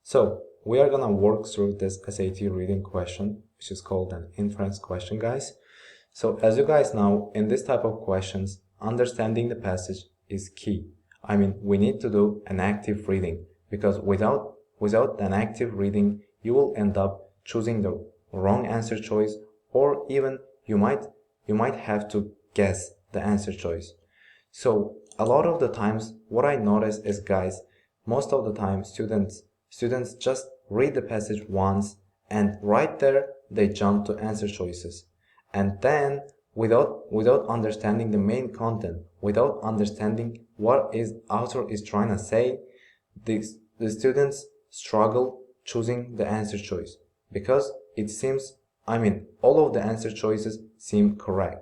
So we are gonna work through this SAT reading question, which is called an inference question, guys. So as you guys know, in this type of questions, understanding the passage is key. I mean, we need to do an active reading, because without an active reading, you will end up choosing the wrong answer choice, or even you might have to guess the answer choice. So a lot of the times, what I notice is, guys, most of the time students just read the passage once, and right there they jump to answer choices. And then without understanding the main content, without understanding what is author is trying to say, the students struggle choosing the answer choice, because it seems, I mean, all of the answer choices seem correct.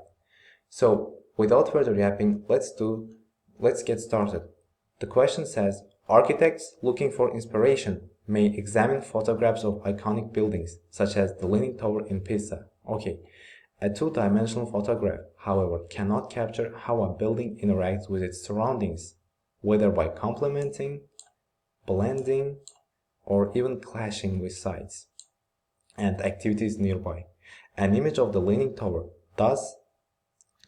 So without further yapping, let's get started. The question says, architects looking for inspiration may examine photographs of iconic buildings, such as the Leaning Tower in Pisa. Okay, a two-dimensional photograph, however, cannot capture how a building interacts with its surroundings, whether by complementing, blending, or even clashing with sites and activities nearby. An image of the Leaning Tower does.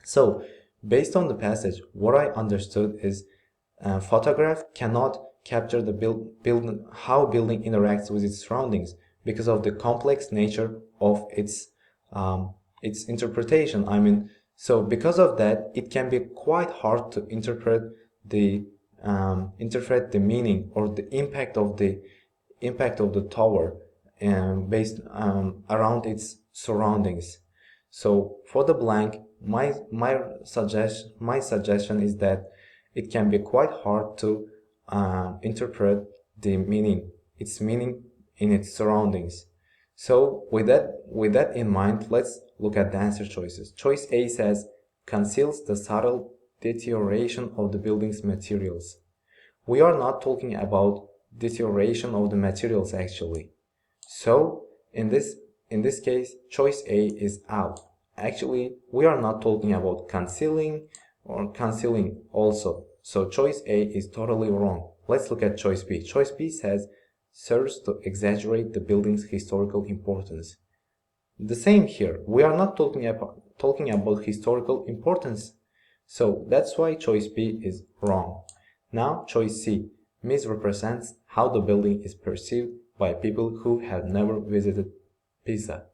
So, based on the passage, what I understood is photograph cannot capture the how building interacts with its surroundings, because of the complex nature of its interpretation. I mean, so because of that, it can be quite hard to interpret the meaning or the impact of the tower based around its surroundings. So for the blank, my suggestion is that it can be quite hard to interpret its meaning in its surroundings. So with that in mind, let's look at the answer choices. Choice A says, conceals the subtle deterioration of the building's materials. We are not talking about deterioration of the materials actually. So in this case, choice A is out. Actually, we are not talking about concealing or concealing also. So choice A is totally wrong. Let's look at choice B. Choice B says, serves to exaggerate the building's historical importance. The same here. We are not talking about historical importance. So that's why choice B is wrong. Now choice C misrepresents how the building is perceived by people who have never visited Pisa.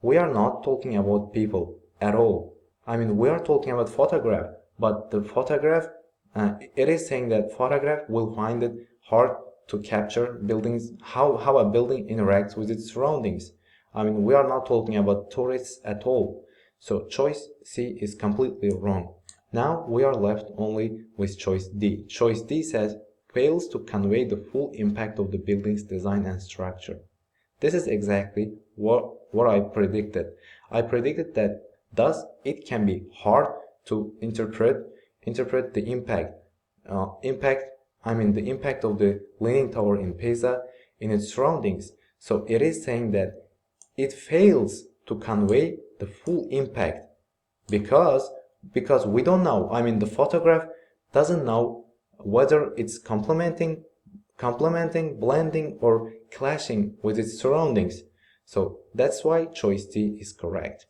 We are not talking about people at all. I mean, we are talking about photograph, but the photograph, it is saying that photograph will find it hard to capture buildings, how a building interacts with its surroundings. I mean, we are not talking about tourists at all. So choice C is completely wrong. Now we are left only with choice D. Choice D says, fails to convey the full impact of the building's design and structure. This is exactly what I predicted. I predicted that thus it can be hard to interpret the impact. The impact of the Leaning Tower in Pisa in its surroundings. So it is saying that it fails to convey the full impact because we don't know. I mean, the photograph doesn't know whether it's complementing, blending, or clashing with its surroundings. So that's why choice D is correct.